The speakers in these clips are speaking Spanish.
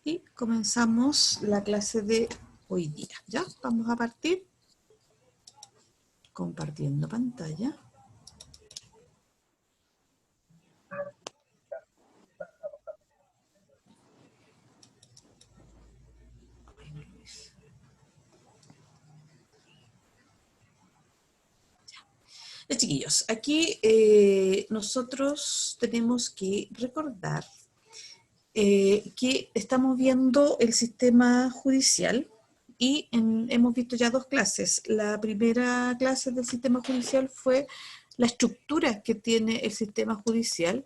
y comenzamos la clase de hoy día. ¿Ya? Vamos a partir compartiendo pantalla. Chiquillos, aquí nosotros tenemos que recordar que estamos viendo el sistema judicial y hemos visto ya dos clases. La primera clase del sistema judicial fue la estructura que tiene el sistema judicial,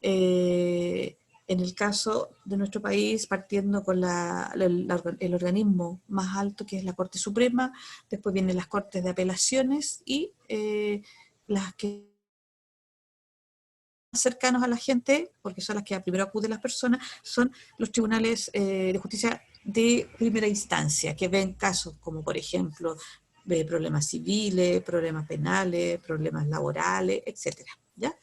en el caso de nuestro país, partiendo con el organismo más alto, que es la Corte Suprema, después vienen las Cortes de Apelaciones y las que cercanos a la gente, porque son las que primero acuden las personas, son los tribunales de justicia de primera instancia, que ven casos como, por ejemplo, problemas civiles, problemas penales, problemas laborales, etcétera, ¿ya?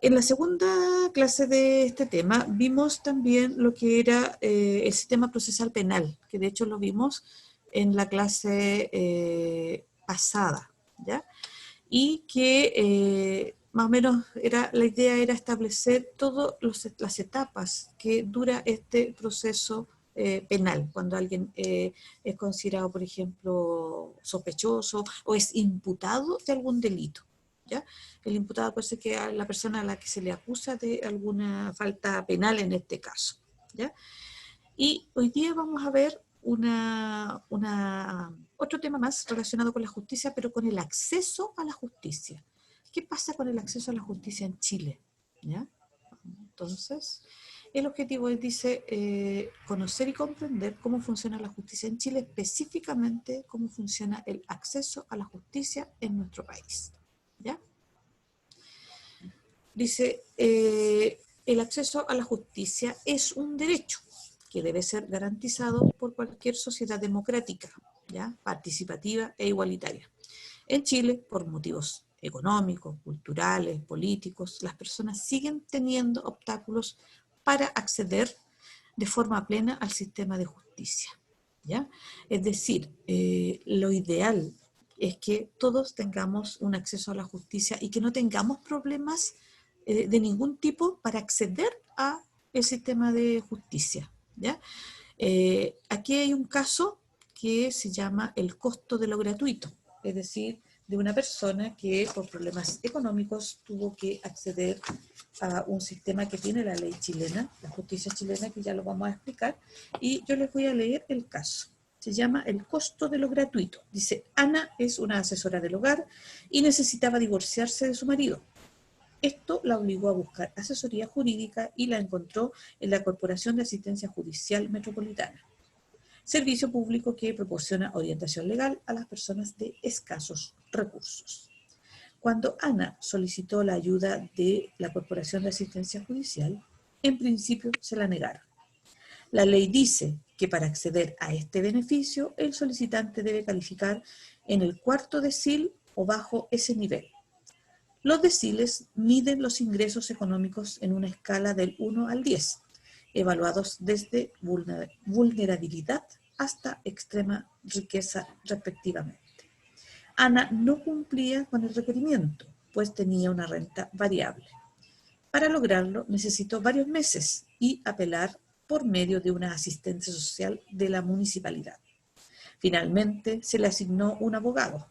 En la segunda clase de este tema vimos también lo que era el sistema procesal penal, que de hecho lo vimos en la clase pasada, ¿ya? Y que más o menos la idea era establecer todas las etapas que dura este proceso penal, cuando alguien es considerado, por ejemplo, sospechoso o es imputado de algún delito. ¿Ya? El imputado puede ser que a la persona a la que se le acusa de alguna falta penal en este caso. ¿Ya? Y hoy día vamos a ver otro tema más relacionado con la justicia, pero con el acceso a la justicia. ¿Qué pasa con el acceso a la justicia en Chile? ¿Ya? Entonces, el objetivo es, dice, conocer y comprender cómo funciona la justicia en Chile, específicamente cómo funciona el acceso a la justicia en nuestro país. ¿Ya? Dice, el acceso a la justicia es un derecho que debe ser garantizado por cualquier sociedad democrática, ¿ya? Participativa e igualitaria. En Chile, por motivos económicos, culturales, políticos, las personas siguen teniendo obstáculos para acceder de forma plena al sistema de justicia, ¿ya? Es decir, lo ideal es que todos tengamos un acceso a la justicia y que no tengamos problemas de ningún tipo para acceder a el sistema de justicia, ¿ya? Aquí hay un caso que se llama el costo de lo gratuito, es decir, de una persona que por problemas económicos tuvo que acceder a un sistema que tiene la ley chilena, la justicia chilena, que ya lo vamos a explicar, y yo les voy a leer el caso. Se llama el costo de lo gratuito. Dice, Ana es una asesora del hogar y necesitaba divorciarse de su marido. Esto la obligó a buscar asesoría jurídica y la encontró en la Corporación de Asistencia Judicial Metropolitana, servicio público que proporciona orientación legal a las personas de escasos recursos. Cuando Ana solicitó la ayuda de la Corporación de Asistencia Judicial, en principio se la negaron. La ley dice que para acceder a este beneficio, el solicitante debe calificar en el cuarto decil o bajo ese nivel. Los deciles miden los ingresos económicos en una escala del 1 al 10, evaluados desde vulnerabilidad hasta extrema riqueza respectivamente. Ana no cumplía con el requerimiento, pues tenía una renta variable. Para lograrlo necesitó varios meses y apelar por medio de una asistencia social de la municipalidad. Finalmente se le asignó un abogado,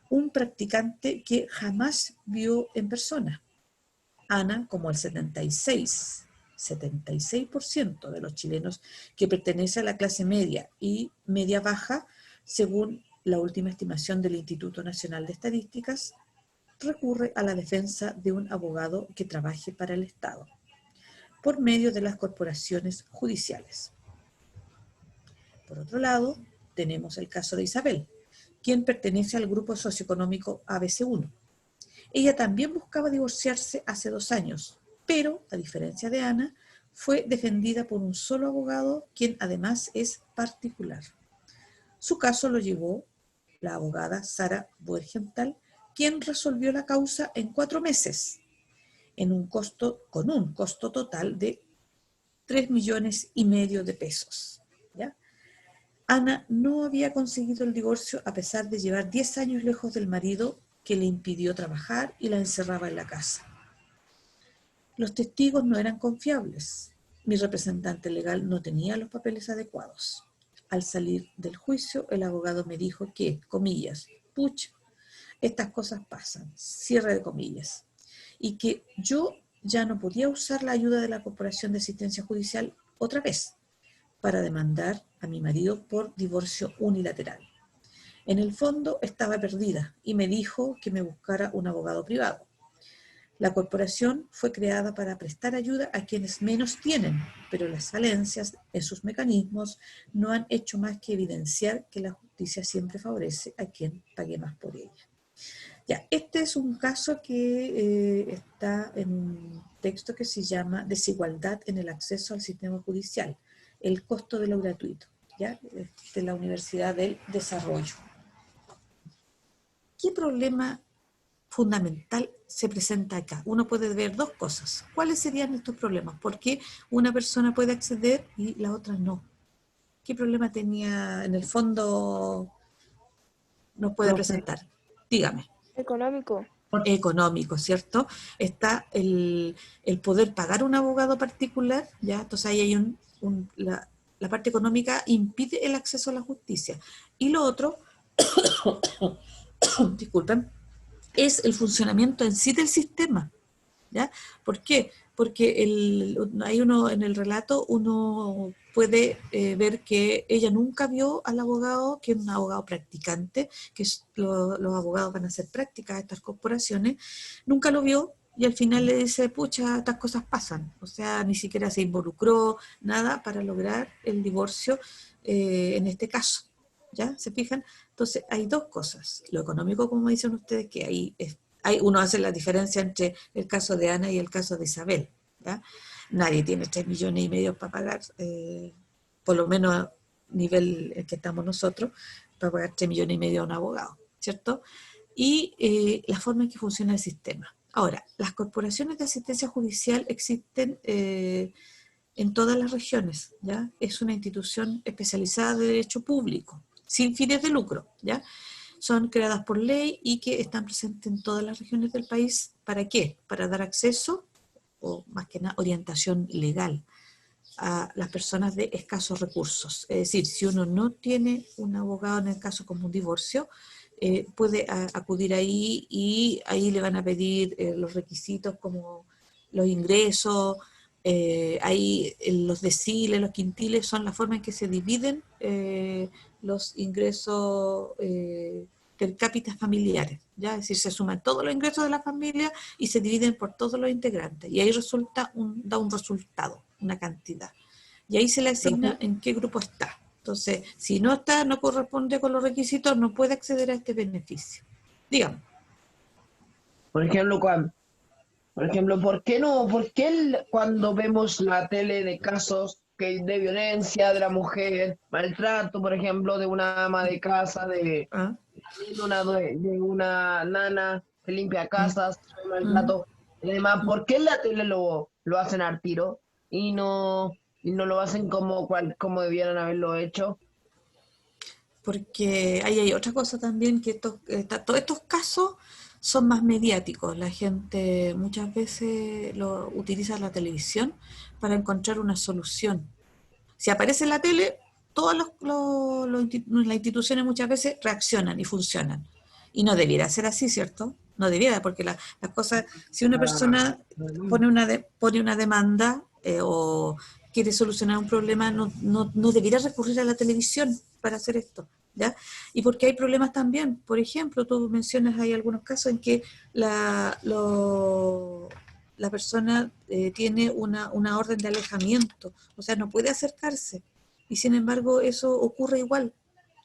un practicante que jamás vio en persona. Ana, como el 76% de los chilenos que pertenece a la clase media y media baja, según la última estimación del Instituto Nacional de Estadísticas, recurre a la defensa de un abogado que trabaje para el Estado, por medio de las corporaciones judiciales. Por otro lado, tenemos el caso de Isabel, quien pertenece al grupo socioeconómico ABC1. Ella también buscaba divorciarse hace 2 años, pero, a diferencia de Ana, fue defendida por un solo abogado, quien además es particular. Su caso lo llevó la abogada Sara Buergenthal, quien resolvió la causa en 4 meses, con un costo total de 3,5 millones de pesos. ¿Ya? Ana no había conseguido el divorcio a pesar de llevar 10 años lejos del marido que le impidió trabajar y la encerraba en la casa. Los testigos no eran confiables. Mi representante legal no tenía los papeles adecuados. Al salir del juicio, el abogado me dijo que, comillas, pucha, estas cosas pasan, cierre de comillas, y que yo ya no podía usar la ayuda de la Corporación de Asistencia Judicial otra vez para demandar a mi marido por divorcio unilateral. En el fondo estaba perdida y me dijo que me buscara un abogado privado. La corporación fue creada para prestar ayuda a quienes menos tienen, pero las falencias en sus mecanismos no han hecho más que evidenciar que la justicia siempre favorece a quien pague más por ella. Ya, este es un caso que está en un texto que se llama Desigualdad en el acceso al sistema judicial, el costo de lo gratuito, ¿ya? De la Universidad del Desarrollo. ¿Qué problema fundamental se presenta acá? Uno puede ver dos cosas. ¿Cuáles serían estos problemas? ¿Por qué una persona puede acceder y la otra no? ¿Qué problema tenía en el fondo nos puede presentar? Dígame. Económico. Económico, ¿cierto? Está el poder pagar un abogado particular, ¿ya? Entonces ahí hay la parte económica impide el acceso a la justicia. Y lo otro, disculpen, es el funcionamiento en sí del sistema, ¿ya? ¿Por qué? Porque hay uno en el relato, uno puede ver que ella nunca vio al abogado, que es un abogado practicante, que los abogados van a hacer prácticas a estas corporaciones, nunca lo vio y al final le dice, pucha, estas cosas pasan. O sea, ni siquiera se involucró, nada para lograr el divorcio en este caso. ¿Ya? ¿Se fijan? Entonces, hay dos cosas. Lo económico, como dicen ustedes, que ahí uno hace la diferencia entre el caso de Ana y el caso de Isabel. ¿Ya? Nadie tiene 3,5 millones para pagar, por lo menos a nivel en que estamos nosotros, para pagar 3,5 millones a un abogado, ¿cierto? Y la forma en que funciona el sistema. Ahora, las corporaciones de asistencia judicial existen en todas las regiones, ¿ya? Es una institución especializada de derecho público, sin fines de lucro, ¿ya? Son creadas por ley y que están presentes en todas las regiones del país. ¿Para qué? Para dar acceso, o más que nada orientación legal, a las personas de escasos recursos. Es decir, si uno no tiene un abogado en el caso como un divorcio, puede acudir ahí y ahí le van a pedir los requisitos como los ingresos, ahí los deciles, los quintiles son la forma en que se dividen los ingresos per cápita familiares, ¿ya? Es decir, se suman todos los ingresos de la familia y se dividen por todos los integrantes y ahí da un resultado, una cantidad. Y ahí se le asigna en qué grupo está. Entonces, si no está, no corresponde con los requisitos, no puede acceder a este beneficio. Dígame. Por ejemplo, ¿por qué no? Cuando vemos la tele de casos de violencia de la mujer, maltrato, por ejemplo, de una ama de casa, ¿Ah? de una nana que limpia ¿Mm? casas, ¿Mm? maltrato, y demás, ¿por qué en la tele lo hacen al tiro y no lo hacen como debieran haberlo hecho? Porque ahí hay otra cosa también, que todos estos casos son más mediáticos. La gente muchas veces utiliza la televisión para encontrar una solución. Si aparece en la tele, todas las instituciones muchas veces reaccionan y funcionan. Y no debiera ser así, ¿cierto? No debiera, porque las cosas, si una persona pone una demanda o quiere solucionar un problema, no debiera recurrir a la televisión para hacer esto, ¿ya? Y porque hay problemas también. Por ejemplo, tú mencionas, hay algunos casos en que la persona tiene una orden de alejamiento, o sea, no puede acercarse. Y sin embargo, eso ocurre igual,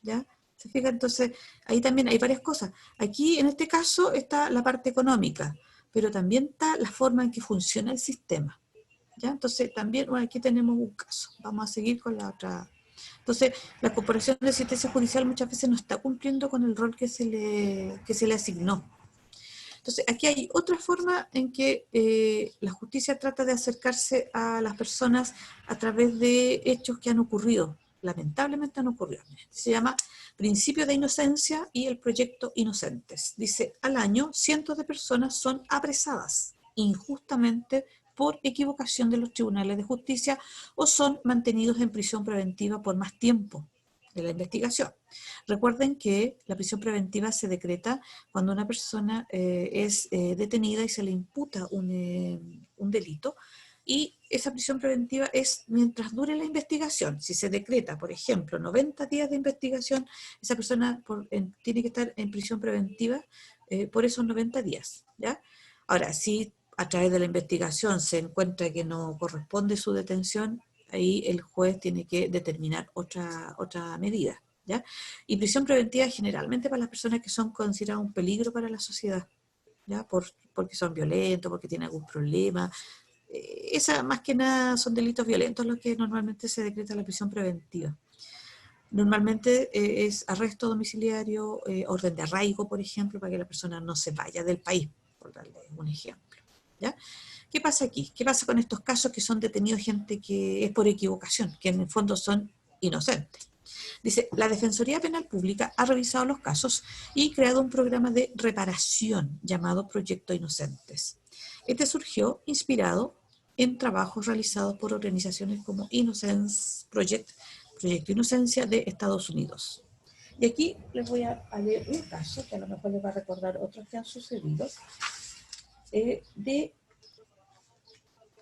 ¿ya? ¿Se fija? Entonces, ahí también hay varias cosas. Aquí, en este caso, está la parte económica, pero también está la forma en que funciona el sistema, ¿ya? Entonces, también, bueno, aquí tenemos un caso. Vamos a seguir con la otra. Entonces, la Corporación de Asistencia Judicial muchas veces no está cumpliendo con el rol que se le asignó. Entonces, aquí hay otra forma en que la justicia trata de acercarse a las personas a través de hechos que han ocurrido, lamentablemente han ocurrido. Se llama Principio de Inocencia y el Proyecto Inocentes. Dice, al año cientos de personas son apresadas injustamente por equivocación de los tribunales de justicia o son mantenidos en prisión preventiva por más tiempo de la investigación. Recuerden que la prisión preventiva se decreta cuando una persona es detenida y se le imputa un delito, y esa prisión preventiva es mientras dure la investigación. Si se decreta, por ejemplo, 90 días de investigación, esa persona tiene que estar en prisión preventiva por esos 90 días, ¿ya? Ahora, si a través de la investigación se encuentra que no corresponde su detención, ahí el juez tiene que determinar otra medida, ¿ya? Y prisión preventiva generalmente para las personas que son consideradas un peligro para la sociedad, ¿ya? Porque son violentos, porque tienen algún problema. Esa más que nada son delitos violentos los que normalmente se decreta la prisión preventiva. Normalmente es arresto domiciliario, orden de arraigo, por ejemplo, para que la persona no se vaya del país, por darle un ejemplo, ¿ya? ¿Qué pasa aquí? ¿Qué pasa con estos casos que son detenidos gente que es por equivocación, que en el fondo son inocentes? Dice, la Defensoría Penal Pública ha revisado los casos y creado un programa de reparación llamado Proyecto Inocentes. Este surgió inspirado en trabajos realizados por organizaciones como Innocence Project, Proyecto Inocencia de Estados Unidos. Y aquí les voy a leer un caso que a lo mejor les va a recordar otros que han sucedido,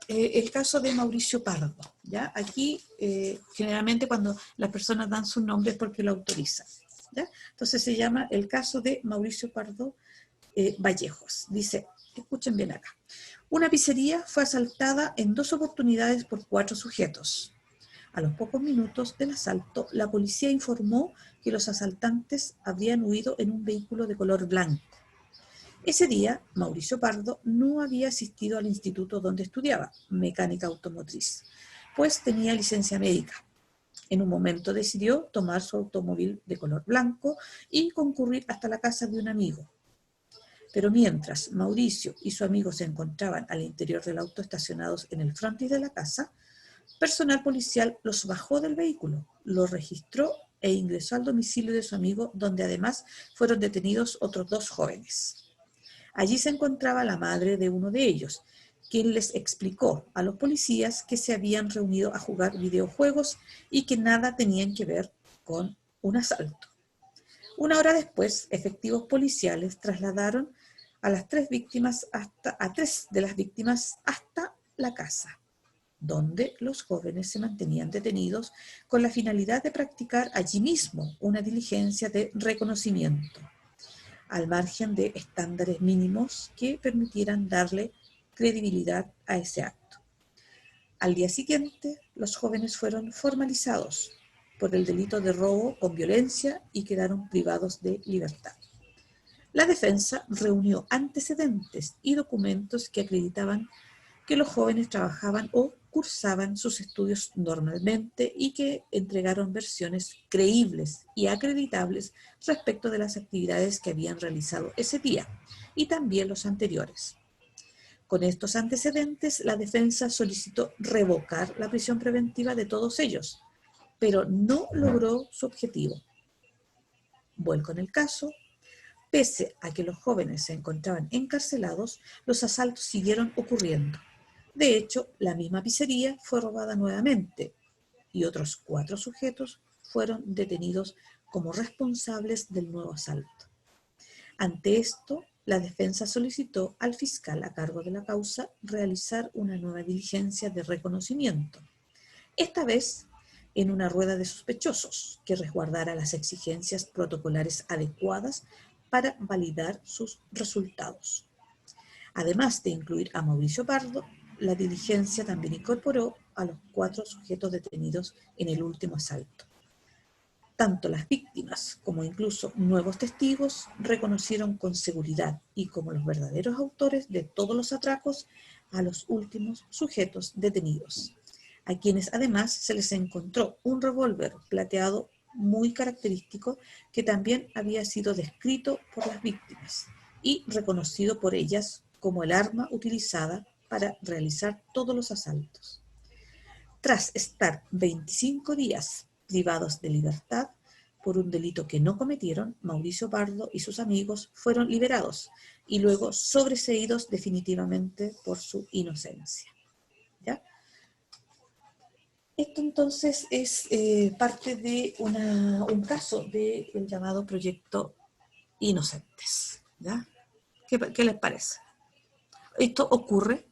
el caso de Mauricio Pardo, ¿ya? Aquí, generalmente cuando las personas dan su nombre es porque lo autorizan, ¿ya? Entonces se llama el caso de Mauricio Pardo Vallejos. Dice, escuchen bien acá. Una pizzería fue asaltada en 2 oportunidades por 4 sujetos. A los pocos minutos del asalto, la policía informó que los asaltantes habrían huido en un vehículo de color blanco. Ese día, Mauricio Pardo no había asistido al instituto donde estudiaba, mecánica automotriz, pues tenía licencia médica. En un momento decidió tomar su automóvil de color blanco y concurrir hasta la casa de un amigo. Pero mientras Mauricio y su amigo se encontraban al interior del auto estacionados en el frontis de la casa, personal policial los bajó del vehículo, los registró e ingresó al domicilio de su amigo, donde además fueron detenidos otros 2 jóvenes. Allí se encontraba la madre de uno de ellos, quien les explicó a los policías que se habían reunido a jugar videojuegos y que nada tenían que ver con un asalto. Una hora después, efectivos policiales trasladaron a 3 de las víctimas hasta la casa, donde los jóvenes se mantenían detenidos con la finalidad de practicar allí mismo una diligencia de reconocimiento, al margen de estándares mínimos que permitieran darle credibilidad a ese acto. Al día siguiente, los jóvenes fueron formalizados por el delito de robo con violencia y quedaron privados de libertad. La defensa reunió antecedentes y documentos que acreditaban que los jóvenes trabajaban o cursaban sus estudios normalmente y que entregaron versiones creíbles y acreditables respecto de las actividades que habían realizado ese día y también los anteriores. Con estos antecedentes, la defensa solicitó revocar la prisión preventiva de todos ellos, pero no logró su objetivo. Vuelco en el caso. Pese a que los jóvenes se encontraban encarcelados, los asaltos siguieron ocurriendo. De hecho, la misma pizzería fue robada nuevamente y otros 4 sujetos fueron detenidos como responsables del nuevo asalto. Ante esto, la defensa solicitó al fiscal a cargo de la causa realizar una nueva diligencia de reconocimiento, esta vez en una rueda de sospechosos que resguardara las exigencias protocolares adecuadas para validar sus resultados. Además de incluir a Mauricio Pardo, la diligencia también incorporó a los 4 sujetos detenidos en el último asalto. Tanto las víctimas como incluso nuevos testigos reconocieron con seguridad y como los verdaderos autores de todos los atracos a los últimos sujetos detenidos, a quienes además se les encontró un revólver plateado muy característico que también había sido descrito por las víctimas y reconocido por ellas como el arma utilizada para realizar todos los asaltos. Tras estar 25 días privados de libertad por un delito que no cometieron, Mauricio Pardo y sus amigos fueron liberados y luego sobreseídos definitivamente por su inocencia. ¿Ya? Esto entonces es parte de un caso del llamado Proyecto Inocentes. ¿Ya? ¿Qué les parece? Esto ocurre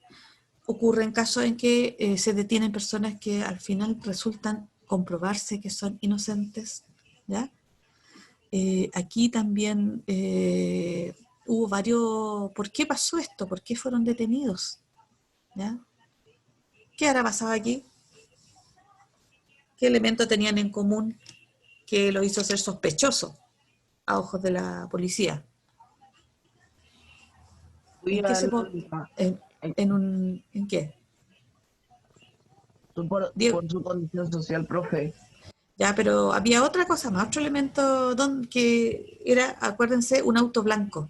en casos en que se detienen personas que al final resultan comprobarse que son inocentes. ¿Ya? Aquí también hubo varios... ¿Por qué pasó esto? ¿Por qué fueron detenidos? ¿Ya? ¿Qué habrá pasado aquí? ¿Qué elementos tenían en común que lo hizo ser sospechoso a ojos de la policía? ¿En qué se ¿En qué? Diego. Por su condición social, profe. Ya, pero había otra cosa más, otro elemento que era, acuérdense, un auto blanco.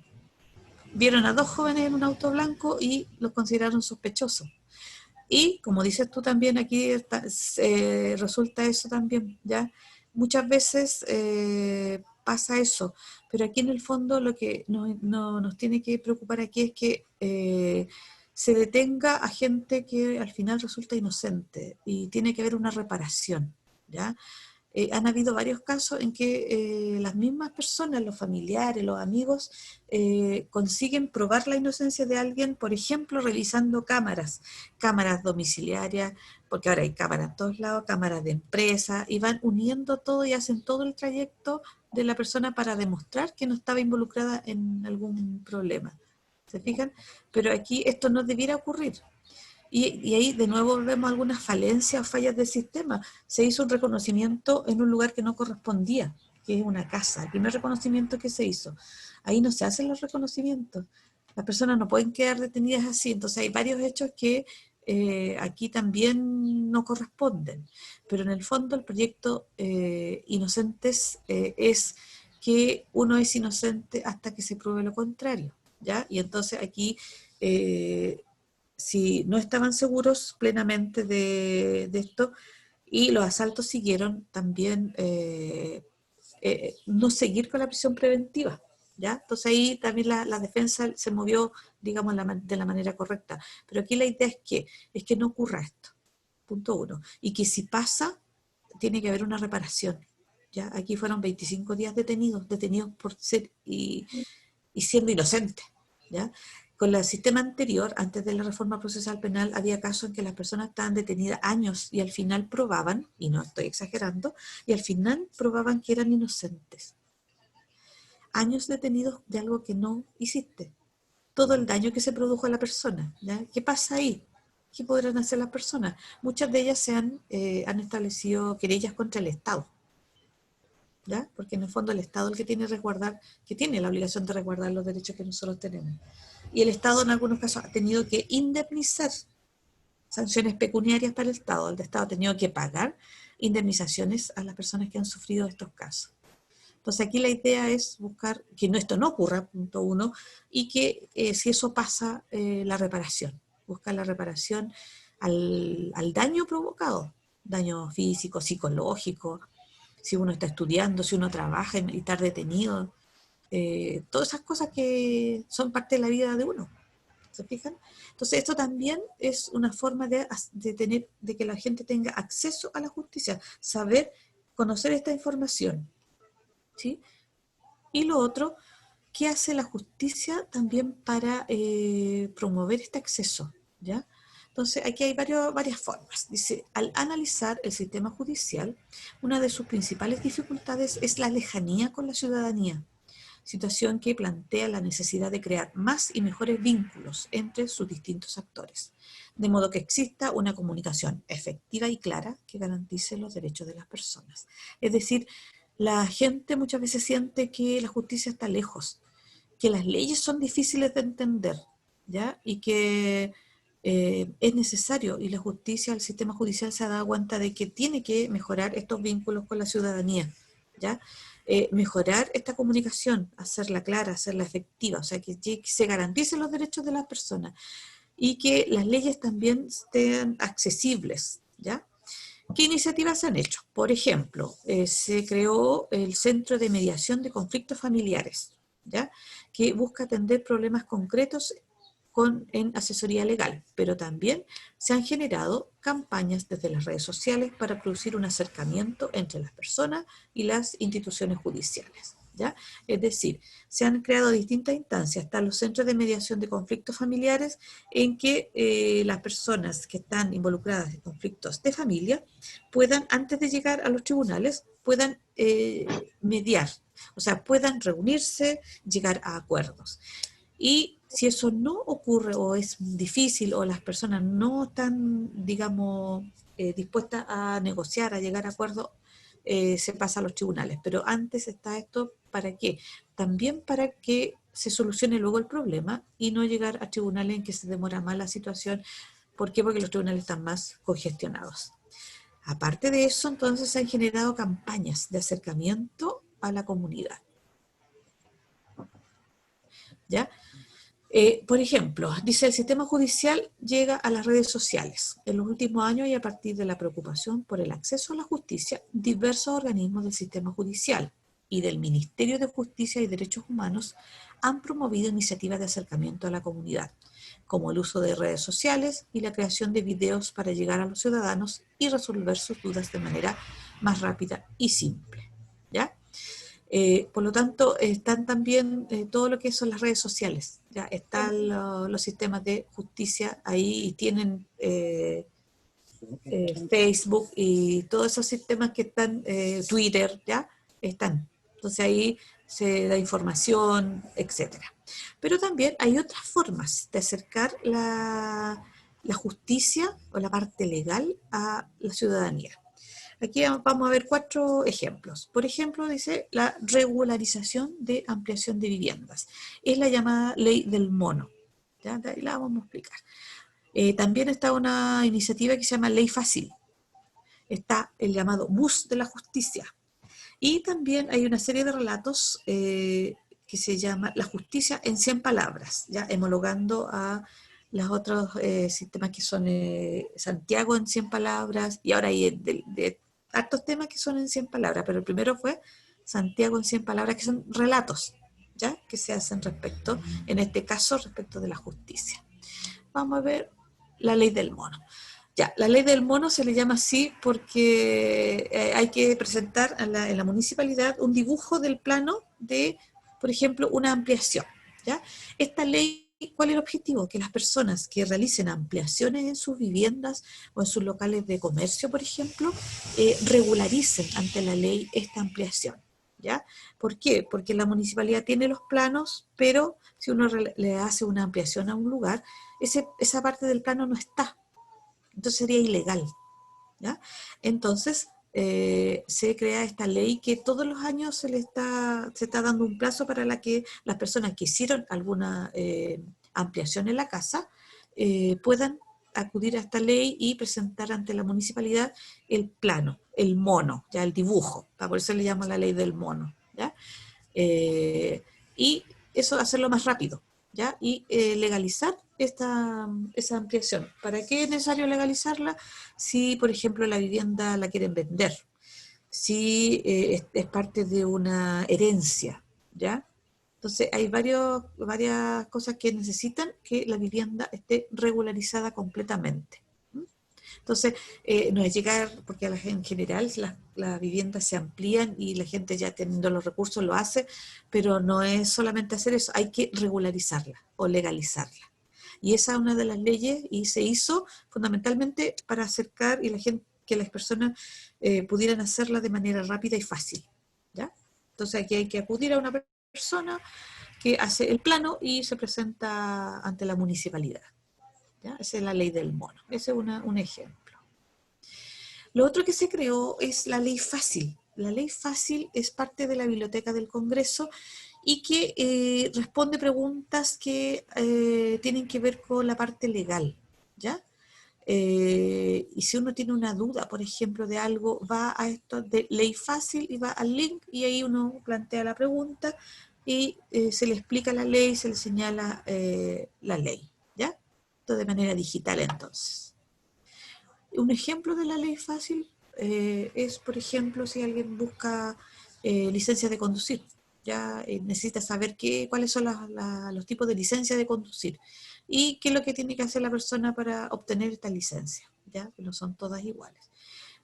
Vieron a dos jóvenes en un auto blanco y los consideraron sospechosos. Y, como dices tú también, aquí resulta eso también, ¿ya? Muchas veces pasa eso, pero aquí en el fondo lo que nos tiene que preocupar aquí es que se detenga a gente que al final resulta inocente y tiene que haber una reparación, ¿ya? Han habido varios casos en que las mismas personas, los familiares, los amigos, consiguen probar la inocencia de alguien, por ejemplo, revisando cámaras domiciliarias, porque ahora hay cámaras en todos lados, cámaras de empresa, y van uniendo todo y hacen todo el trayecto de la persona para demostrar que no estaba involucrada en algún problema. ¿Se fijan? Pero aquí esto no debiera ocurrir. Y ahí de nuevo vemos algunas falencias o fallas del sistema. Se hizo un reconocimiento en un lugar que no correspondía, que es una casa. El primer reconocimiento que se hizo. Ahí no se hacen los reconocimientos. Las personas no pueden quedar detenidas así. Entonces hay varios hechos que aquí también no corresponden. Pero en el fondo el proyecto Inocentes es que uno es inocente hasta que se pruebe lo contrario. ¿Ya? Y entonces aquí... si no estaban seguros plenamente de esto y los asaltos siguieron también no seguir con la prisión preventiva. ¿Ya? Entonces ahí también la defensa se movió, digamos, de la manera correcta. Pero aquí la idea es que no ocurra esto, punto uno. Y que si pasa, tiene que haber una reparación. ¿Ya? Aquí fueron 25 días detenidos por ser y siendo inocentes. ¿Ya? Con el sistema anterior, antes de la reforma procesal penal, había casos en que las personas estaban detenidas años y al final probaban, y no estoy exagerando, y al final probaban que eran inocentes. Años detenidos de algo que no hiciste. Todo el daño que se produjo a la persona. ¿Ya? ¿Qué pasa ahí? ¿Qué podrán hacer las personas? Muchas de ellas han establecido querellas contra el Estado. ¿Ya? Porque en el fondo el Estado es el que tiene la obligación de resguardar los derechos que nosotros tenemos. Y el Estado en algunos casos ha tenido que indemnizar, sanciones pecuniarias para el Estado. El Estado ha tenido que pagar indemnizaciones a las personas que han sufrido estos casos. Entonces aquí la idea es buscar que esto no ocurra, punto uno, y que si eso pasa, la reparación. Buscar la reparación al daño provocado, daño físico, psicológico, si uno está estudiando, si uno trabaja y está detenido, todas esas cosas que son parte de la vida de uno. ¿Se fijan? Entonces esto también es una forma de que la gente tenga acceso a la justicia, saber, conocer esta información. ¿Sí? Y lo otro, ¿qué hace la justicia también para promover este acceso? ¿Ya? Entonces, aquí hay varias formas. Dice, al analizar el sistema judicial, una de sus principales dificultades es la lejanía con la ciudadanía, situación que plantea la necesidad de crear más y mejores vínculos entre sus distintos actores, de modo que exista una comunicación efectiva y clara que garantice los derechos de las personas. Es decir, la gente muchas veces siente que la justicia está lejos, que las leyes son difíciles de entender, ¿ya? Y que es necesario, y la justicia, el sistema judicial se ha dado cuenta de que tiene que mejorar estos vínculos con la ciudadanía, ¿ya? Mejorar esta comunicación, hacerla clara, hacerla efectiva, o sea, que se garanticen los derechos de las personas y que las leyes también estén accesibles, ¿ya? ¿Qué iniciativas se han hecho? Por ejemplo, se creó el Centro de Mediación de Conflictos Familiares, ¿ya? Que busca atender problemas concretos en asesoría legal, pero también se han generado campañas desde las redes sociales para producir un acercamiento entre las personas y las instituciones judiciales, ¿ya? Es decir, se han creado distintas instancias, están los centros de mediación de conflictos familiares en que las personas que están involucradas en conflictos de familia puedan, antes de llegar a los tribunales, puedan mediar, o sea, puedan reunirse, llegar a acuerdos. Y si eso no ocurre o es difícil o las personas no están, digamos, dispuestas a negociar, a llegar a acuerdos, se pasa a los tribunales. Pero antes está esto, ¿para qué? También para que se solucione luego el problema y no llegar a tribunales en que se demora más la situación. ¿Por qué? Porque los tribunales están más congestionados. Aparte de eso, entonces se han generado campañas de acercamiento a la comunidad, ¿ya? Por ejemplo, dice el sistema judicial llega a las redes sociales. En los últimos años y a partir de la preocupación por el acceso a la justicia, diversos organismos del sistema judicial y del Ministerio de Justicia y Derechos Humanos han promovido iniciativas de acercamiento a la comunidad, como el uso de redes sociales y la creación de videos para llegar a los ciudadanos y resolver sus dudas de manera más rápida y simple, ¿ya? Por lo tanto, están también todo lo que son las redes sociales. Ya están los sistemas de justicia ahí y tienen Facebook y todos esos sistemas que están, Twitter, ya están. Entonces ahí se da información, etcétera. Pero también hay otras formas de acercar la justicia o la parte legal a la ciudadanía. Aquí vamos a ver 4 ejemplos. Por ejemplo, dice la regularización de ampliación de viviendas. Es la llamada ley del mono. ¿Ya? De ahí la vamos a explicar. También está una iniciativa que se llama Ley Fácil. Está el llamado Bus de la Justicia. Y también hay una serie de relatos que se llama La Justicia en 100 palabras, ya homologando a los otros sistemas que son Santiago en 100 palabras, y ahora hay de hartos temas que son en 100 palabras, pero el primero fue Santiago en 100 palabras, que son relatos, ¿ya? Que se hacen respecto, en este caso, respecto de la justicia. Vamos a ver la ley del mono. Ya, la ley del mono se le llama así porque hay que presentar en la municipalidad un dibujo del plano de, por ejemplo, una ampliación, ¿ya? Esta ley, ¿cuál es el objetivo? Que las personas que realicen ampliaciones en sus viviendas o en sus locales de comercio, por ejemplo, regularicen ante la ley esta ampliación, ¿ya? ¿Por qué? Porque la municipalidad tiene los planos, pero si uno le hace una ampliación a un lugar, esa parte del plano no está. Entonces sería ilegal, ¿ya? Entonces se crea esta ley que todos los años se está dando un plazo para que las personas que hicieron alguna ampliación en la casa puedan acudir a esta ley y presentar ante la municipalidad el plano, el mono, ya el dibujo, por eso le llamo la ley del mono, ¿ya? Y eso hacerlo más rápido, ¿ya? Y legalizar esa ampliación. ¿Para qué es necesario legalizarla? Si, por ejemplo, la vivienda la quieren vender, si es parte de una herencia, ¿ya? Entonces, hay varias cosas que necesitan que la vivienda esté regularizada completamente. Entonces, no es llegar, porque en general las viviendas se amplían y la gente ya teniendo los recursos lo hace, pero no es solamente hacer eso, hay que regularizarla o legalizarla. Y esa es una de las leyes y se hizo fundamentalmente para acercar y que las personas pudieran hacerla de manera rápida y fácil, ¿ya? Entonces aquí hay que acudir a una persona que hace el plano y se presenta ante la municipalidad, ¿ya? Esa es la ley del mono, ese es un ejemplo. Lo otro que se creó es la ley fácil. La ley fácil es parte de la biblioteca del Congreso y que responde preguntas que tienen que ver con la parte legal, ¿ya? Y si uno tiene una duda, por ejemplo, de algo, va a esto de ley fácil y va al link y ahí uno plantea la pregunta y se le explica la ley, se le señala la ley, ¿ya? Esto de manera digital entonces. Un ejemplo de la ley fácil es, por ejemplo, si alguien busca licencia de conducir, ya necesita saber cuáles son los tipos de licencia de conducir y qué es lo que tiene que hacer la persona para obtener esta licencia, ya que no son todas iguales.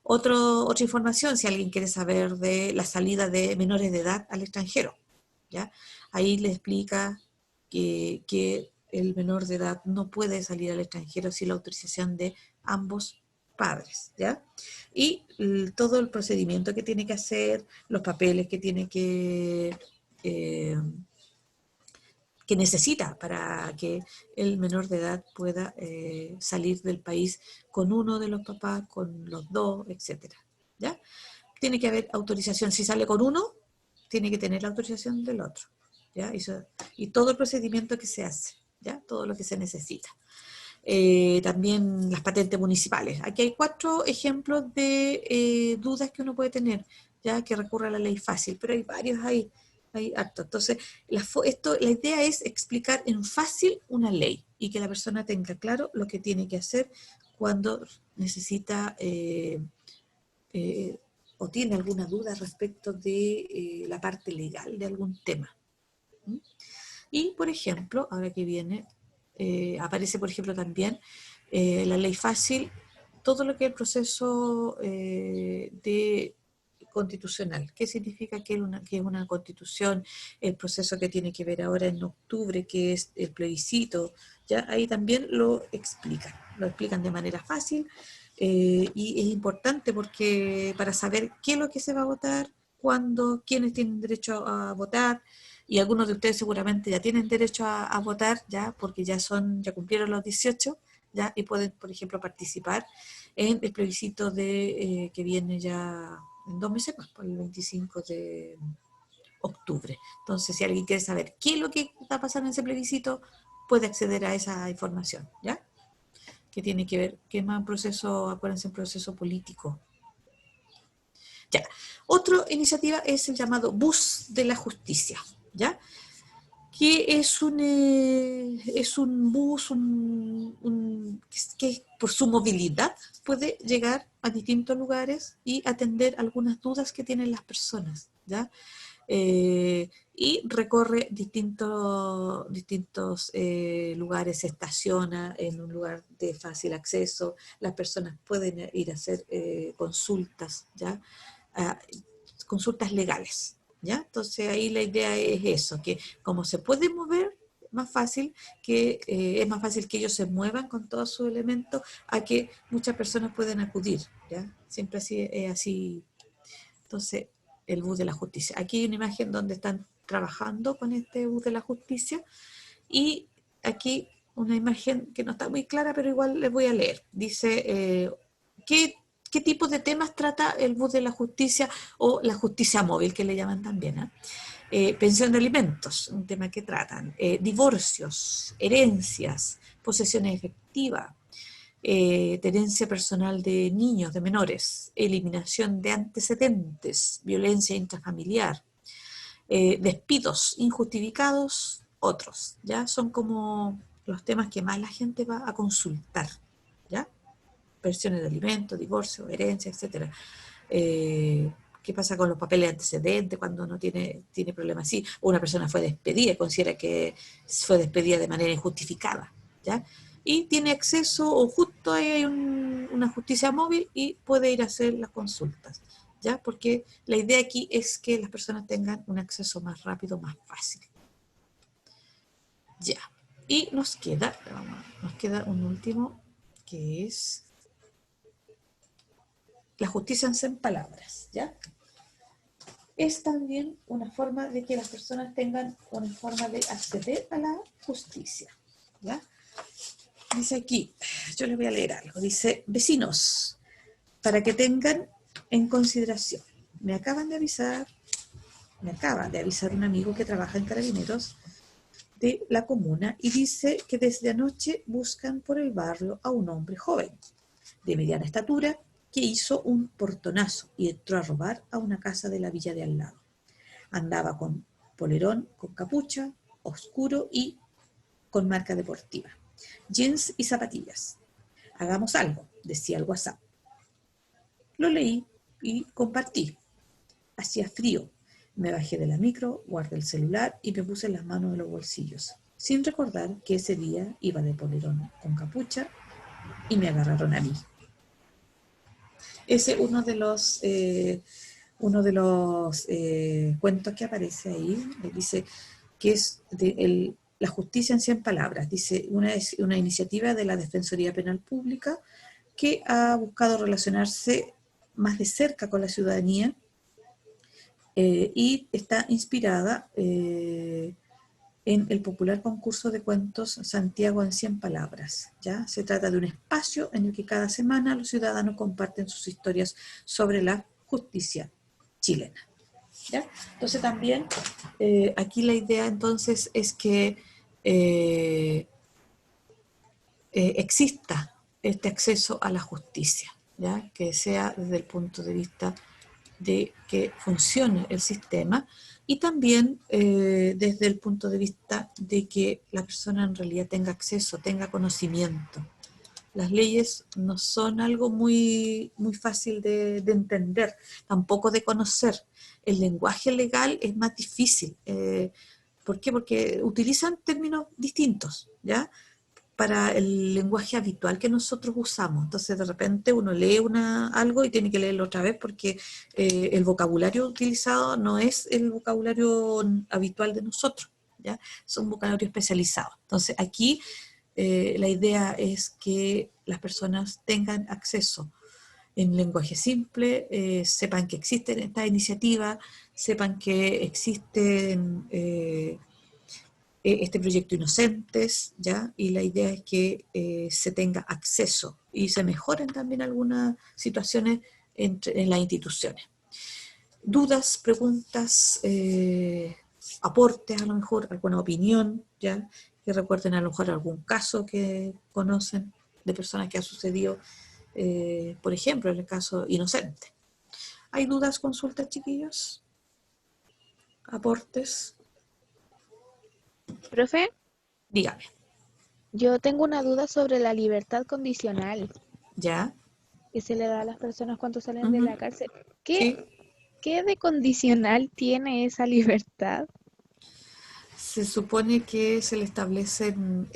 Otra información, si alguien quiere saber de la salida de menores de edad al extranjero, ¿ya? Ahí le explica que el menor de edad no puede salir al extranjero sin la autorización de ambos padres, ¿ya? Y todo el procedimiento que tiene que hacer, los papeles que tiene que necesita para que el menor de edad pueda salir del país con uno de los papás, con los dos, etcétera, ¿ya? Tiene que haber autorización. Si sale con uno, tiene que tener la autorización del otro, ¿ya? Y todo el procedimiento que se hace, ¿ya? Todo lo que se necesita. También las patentes municipales. Aquí hay 4 ejemplos de dudas que uno puede tener, ya que recurre a la ley fácil, pero hay varios ahí, hay hartos. Entonces, la idea es explicar en fácil una ley y que la persona tenga claro lo que tiene que hacer cuando necesita o tiene alguna duda respecto de la parte legal de algún tema. ¿Mm? Y, por ejemplo, ahora que viene, aparece, por ejemplo, también la ley fácil, todo lo que es el proceso de constitucional. ¿Qué significa que es una constitución? El proceso que tiene que ver ahora en octubre, que es el plebiscito, ya ahí también lo explican de manera fácil y es importante porque para saber qué es lo que se va a votar, cuándo, quiénes tienen derecho a votar, y algunos de ustedes seguramente ya tienen derecho a votar, ya porque ya cumplieron los 18, ya, y pueden, por ejemplo, participar en el plebiscito que viene ya en 2 meses más, por el 25 de octubre. Entonces, si alguien quiere saber qué es lo que está pasando en ese plebiscito, puede acceder a esa información, ¿ya? Que tiene que ver, que es más un proceso, acuérdense, un proceso político. Ya. Otra iniciativa es el llamado Bus de la Justicia, ¿ya? Que es un bus que por su movilidad puede llegar a distintos lugares y atender algunas dudas que tienen las personas, ¿ya? Y recorre distintos lugares, se estaciona en un lugar de fácil acceso, las personas pueden ir a hacer consultas, ¿ya? Consultas legales, ¿ya? Entonces ahí la idea es eso, que como se puede mover, es más fácil que ellos se muevan con todos sus elementos a que muchas personas pueden acudir, ¿ya? Siempre así es así. Entonces, el bus de la justicia. Aquí hay una imagen donde están trabajando con este bus de la justicia y aquí una imagen que no está muy clara, pero igual les voy a leer. Dice, ¿qué tipo de temas trata el bus de la justicia o la justicia móvil, que le llaman también? Pensión de alimentos, un tema que tratan. Divorcios, herencias, posesiones efectivas, tenencia personal de niños, de menores, eliminación de antecedentes, violencia intrafamiliar, despidos injustificados, otros, ¿ya? Son como los temas que más la gente va a consultar, ¿ya? Pensiones de alimentos, divorcio, herencia, etcétera. ¿Qué pasa con los papeles de antecedentes cuando no tiene problemas así? O una persona fue despedida y considera que fue despedida de manera injustificada, ¿ya? Y tiene acceso, o justo ahí hay una justicia móvil y puede ir a hacer las consultas, ¿ya? Porque la idea aquí es que las personas tengan un acceso más rápido, más fácil. Ya. Y nos queda un último, que es la justicia en 100 palabras, ¿ya? Es también una forma de que las personas tengan una forma de acceder a la justicia, ¿ya? Dice aquí, yo les voy a leer algo, dice: vecinos, para que tengan en consideración, me acaba de avisar un amigo que trabaja en Carabineros de la comuna y dice que desde anoche buscan por el barrio a un hombre joven, de mediana estatura, que hizo un portonazo y entró a robar a una casa de la villa de al lado. Andaba con polerón, con capucha, oscuro y con marca deportiva, jeans y zapatillas. Hagamos algo, decía el WhatsApp. Lo leí y compartí. Hacía frío. Me bajé de la micro, guardé el celular y me puse las manos en los bolsillos, sin recordar que ese día iba de polerón con capucha y me agarraron a mí. Ese es uno de los cuentos que aparece ahí. Dice que es la justicia en 100 palabras. Dice, es una iniciativa de la Defensoría Penal Pública que ha buscado relacionarse más de cerca con la ciudadanía y está inspirada en el popular concurso de cuentos Santiago en 100 palabras. ¿Ya? Se trata de un espacio en el que cada semana los ciudadanos comparten sus historias sobre la justicia chilena. ¿Ya? Entonces también aquí la idea entonces es que exista este acceso a la justicia, ¿ya? Que sea desde el punto de vista de que funcione el sistema y también desde el punto de vista de que la persona en realidad tenga acceso, tenga conocimiento. Las leyes no son algo muy, muy fácil de entender, tampoco de conocer. El lenguaje legal es más difícil. ¿Por qué? Porque utilizan términos distintos, ¿ya? Para el lenguaje habitual que nosotros usamos. Entonces, de repente uno lee algo y tiene que leerlo otra vez porque el vocabulario utilizado no es el vocabulario habitual de nosotros, ¿ya? Es un vocabulario especializado. Entonces, aquí la idea es que las personas tengan acceso en lenguaje simple, sepan que existen estas iniciativas, sepan que existen este proyecto Inocentes, ¿ya? Y la idea es que se tenga acceso y se mejoren también algunas situaciones en las instituciones. Dudas, preguntas, aportes a lo mejor, alguna opinión, ¿ya? Que recuerden a lo mejor algún caso que conocen de personas que ha sucedido, por ejemplo, en el caso Inocente. ¿Hay dudas, consultas, chiquillos? ¿Aportes? Profe, Dígame. yo tengo una duda sobre la libertad condicional ¿Ya? que se le da a las personas cuando salen de la cárcel. Sí. ¿Qué de condicional tiene esa libertad? Se supone que se le establecen,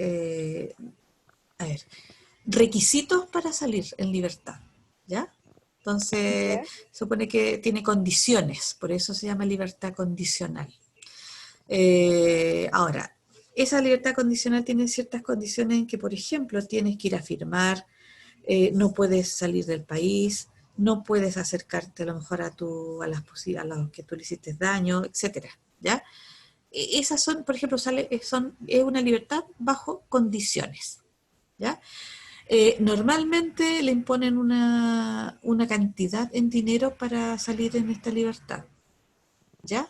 requisitos para salir en libertad, ¿ya? Entonces, ¿Ya? se supone que tiene condiciones, por eso se llama libertad condicional. Ahora, esa libertad condicional tiene ciertas condiciones en que, por ejemplo, tienes que ir a firmar, no puedes salir del país, no puedes acercarte a lo mejor a los que tú le hiciste daño, etcétera, ¿ya? Esas son, por ejemplo, es una libertad bajo condiciones, ¿ya? Normalmente le imponen una cantidad en dinero para salir en esta libertad, ¿ya?